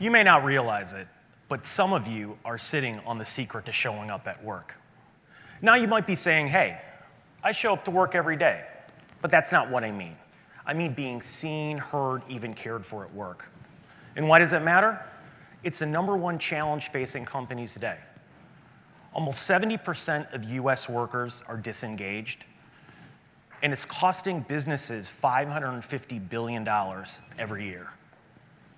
You may not realize it, but some of you are sitting on the secret to showing up at work. Now you might be saying, hey, I show up to work every day, but that's not what I mean. I mean being seen, heard, even cared for at work. And why does it matter? It's the #1 challenge facing companies today. Almost 70% of US workers are disengaged, and it's costing businesses $550 billion every year.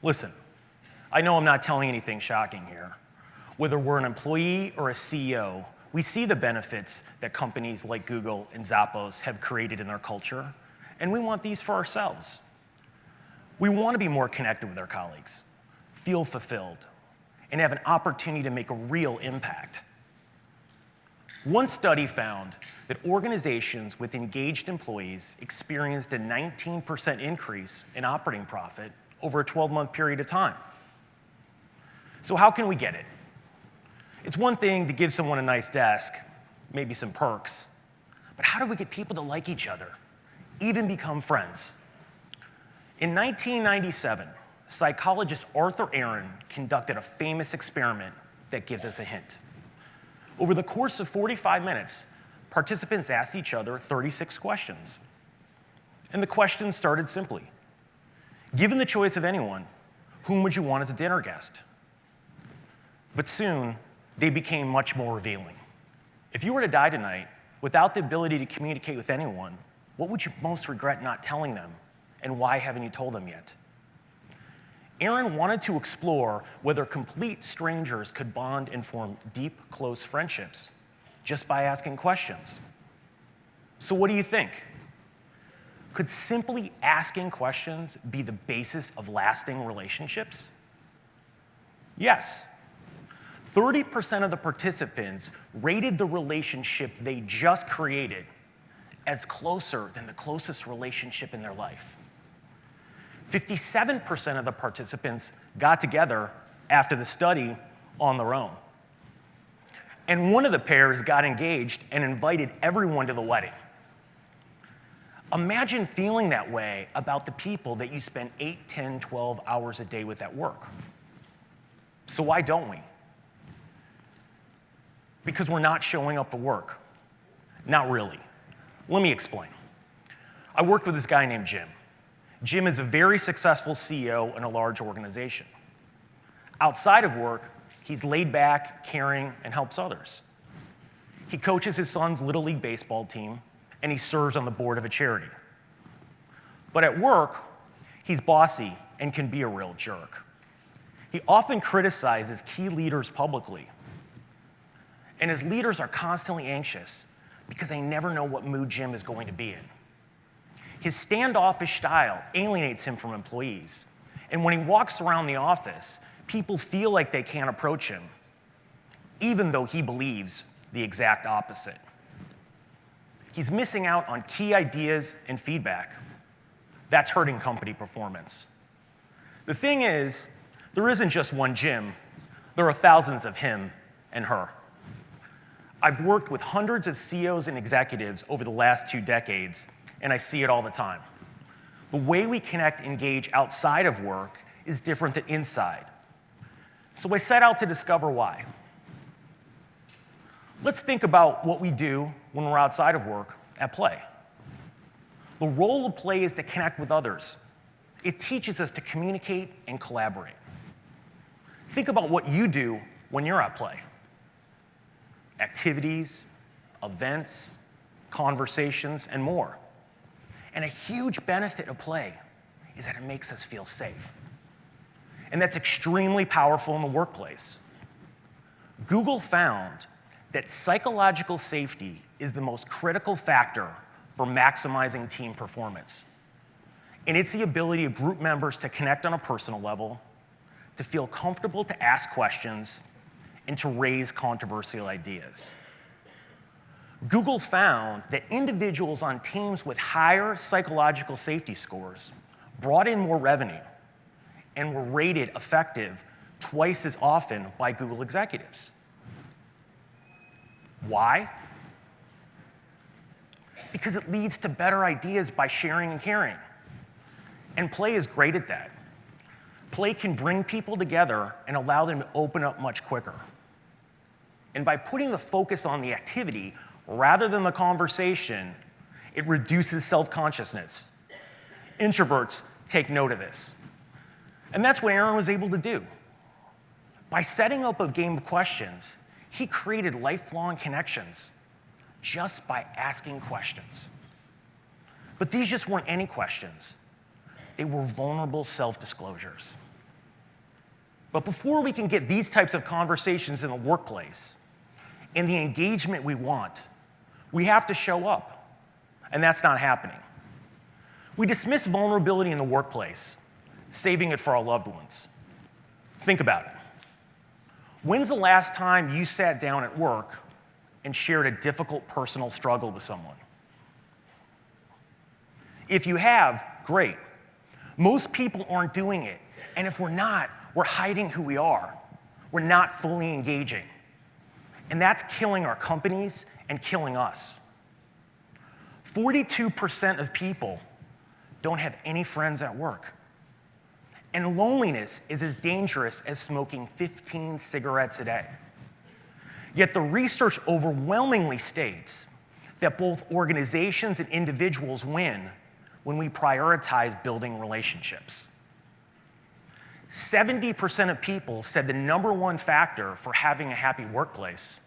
Listen, I know I'm not telling anything shocking here. Whether we're an employee or a CEO, we see the benefits that companies like Google and Zappos have created in their culture, and we want these for ourselves. We want to be more connected with our colleagues, feel fulfilled, and have an opportunity to make a real impact. One study found that organizations with engaged employees experienced a 19% increase in operating profit over a 12-month period of time. So how can we get it? It's one thing to give someone a nice desk, maybe some perks, but how do we get people to like each other, even become friends? In 1997, psychologist Arthur Aaron conducted a famous experiment that gives us a hint. Over the course of 45 minutes, participants asked each other 36 questions. And the questions started simply. Given the choice of anyone, whom would you want as a dinner guest? But soon, they became much more revealing. If you were to die tonight, without the ability to communicate with anyone, what would you most regret not telling them, and why haven't you told them yet? Aaron wanted to explore whether complete strangers could bond and form deep, close friendships just by asking questions. So what do you think? Could simply asking questions be the basis of lasting relationships? Yes. 30% of the participants rated the relationship they just created as closer than the closest relationship in their life. 57% of the participants got together after the study on their own. And one of the pairs got engaged and invited everyone to the wedding. Imagine feeling that way about the people that you spend 8, 10, 12 hours a day with at work. So why don't we? Because we're not showing up to work. Not really. Let me explain. I worked with this guy named Jim. Jim is a very successful CEO in a large organization. Outside of work, he's laid back, caring, and helps others. He coaches his son's Little League baseball team, and he serves on the board of a charity. But at work, he's bossy and can be a real jerk. He often criticizes key leaders publicly. And his leaders are constantly anxious because they never know what mood Jim is going to be in. His standoffish style alienates him from employees. And when he walks around the office, people feel like they can't approach him, even though he believes the exact opposite. He's missing out on key ideas and feedback. That's hurting company performance. The thing is, there isn't just one Jim. There are thousands of him and her. I've worked with hundreds of CEOs and executives over the last 2 decades, and I see it all the time. The way we connect and engage outside of work is different than inside. So I set out to discover why. Let's think about what we do when we're outside of work at play. The role of play is to connect with others. It teaches us to communicate and collaborate. Think about what you do when you're at play. Activities, events, conversations, and more. And a huge benefit of play is that it makes us feel safe. And that's extremely powerful in the workplace. Google found that psychological safety is the most critical factor for maximizing team performance. And it's the ability of group members to connect on a personal level, to feel comfortable to ask questions, and to raise controversial ideas. Google found that individuals on teams with higher psychological safety scores brought in more revenue and were rated effective twice as often by Google executives. Why? Because it leads to better ideas by sharing and caring. And play is great at that. Play can bring people together and allow them to open up much quicker. And by putting the focus on the activity rather than the conversation, it reduces self-consciousness. Introverts take note of this. And that's what Aaron was able to do. By setting up a game of questions, he created lifelong connections just by asking questions. But these just weren't any questions. They were vulnerable self-disclosures. But before we can get these types of conversations in the workplace and the engagement we want, we have to show up. And that's not happening. We dismiss vulnerability in the workplace, saving it for our loved ones. Think about it. When's the last time you sat down at work and shared a difficult personal struggle with someone? If you have, great. Most people aren't doing it. And if we're not, we're hiding who we are. We're not fully engaging. And that's killing our companies and killing us. 42% of people don't have any friends at work. And loneliness is as dangerous as smoking 15 cigarettes a day. Yet the research overwhelmingly states that both organizations and individuals win when we prioritize building relationships. 70% of people said the #1 factor for having a happy workplace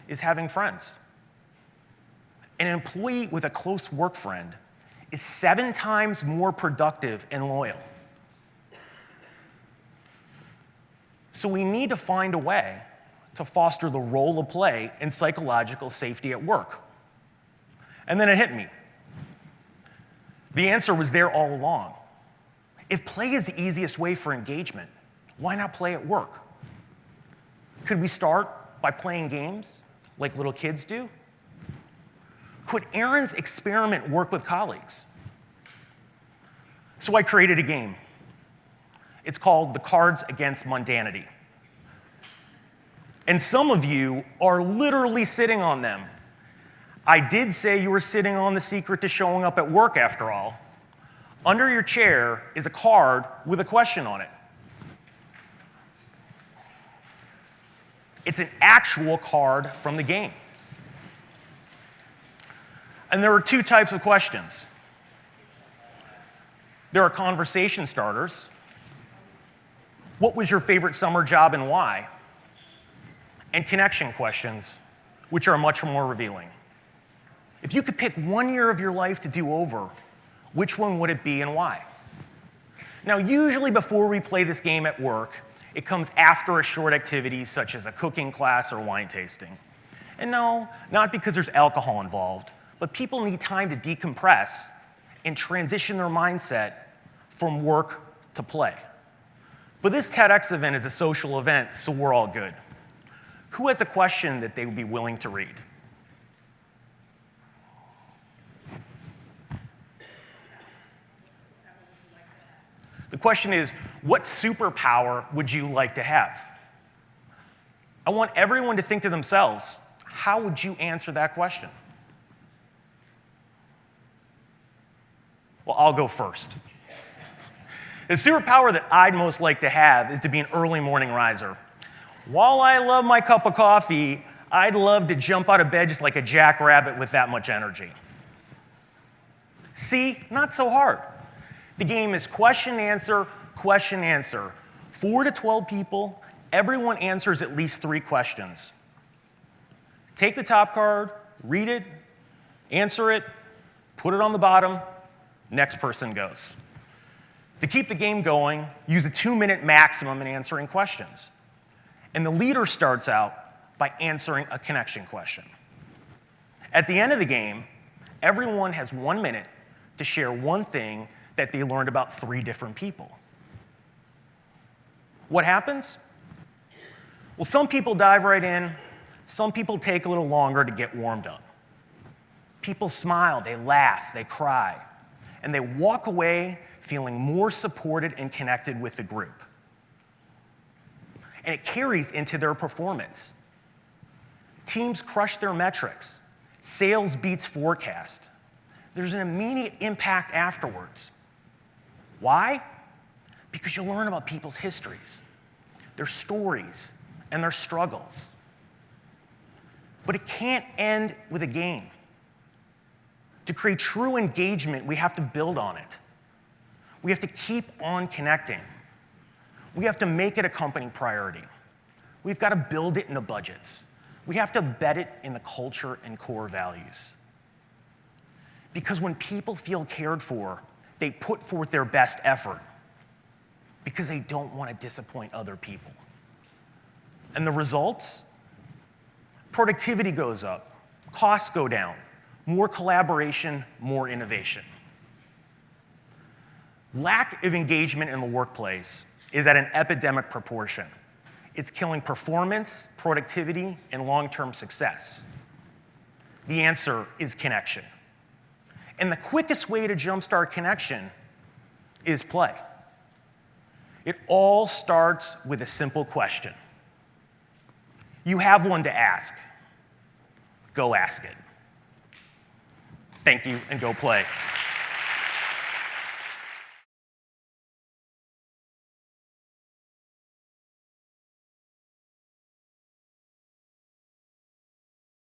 is having friends. An employee with a close work friend is 7 times more productive and loyal. So we need to find a way to foster the role of play and psychological safety at work. And then it hit me. The answer was there all along. If play is the easiest way for engagement, why not play at work? Could we start by playing games like little kids do? Could Aaron's experiment work with colleagues? So I created a game. It's called the Cards Against Mundanity. And some of you are literally sitting on them. I did say you were sitting on the secret to showing up at work, after all. Under your chair is a card with a question on it. It's an actual card from the game. And there are 2 types of questions. There are conversation starters. What was your favorite summer job and why? And connection questions, which are much more revealing. If you could pick 1 year of your life to do over, which one would it be and why? Now, usually before we play this game at work, it comes after a short activity such as a cooking class or wine tasting. And no, not because there's alcohol involved, but people need time to decompress and transition their mindset from work to play. But this TEDx event is a social event, so we're all good. Who has a question that they would be willing to read? The question is, what superpower would you like to have? I want everyone to think to themselves, how would you answer that question? Well, I'll go first. The superpower that I'd most like to have is to be an early morning riser. While I love my cup of coffee, I'd love to jump out of bed just like a jackrabbit with that much energy. See, not so hard. The game is question, answer, question, answer. 4 to 12 people, everyone answers at least 3 questions. Take the top card, read it, answer it, put it on the bottom, next person goes. To keep the game going, use a 2-minute maximum in answering questions. And the leader starts out by answering a connection question. At the end of the game, everyone has 1 minute to share one thing that they learned about 3 different people. What happens? Well, some people dive right in. Some people take a little longer to get warmed up. People smile, they laugh, they cry, and they walk away feeling more supported and connected with the group. And it carries into their performance. Teams crush their metrics. Sales beats forecast. There's an immediate impact afterwards. Why? because you'll learn about people's histories, their stories, and their struggles. But it can't end with a game. To create true engagement, we have to build on it. We have to keep on connecting. We have to make it a company priority. We've got to build it into budgets. We have to embed it in the culture and core values. Because when people feel cared for, they put forth their best effort because they don't want to disappoint other people. And the results? Productivity goes up, costs go down, more collaboration, more innovation. Lack of engagement in the workplace is at an epidemic proportion. It's killing performance, productivity, and long-term success. The answer is connection. And the quickest way to jumpstart connection is play. It all starts with a simple question. You have one to ask. Go ask it. Thank you, and go play.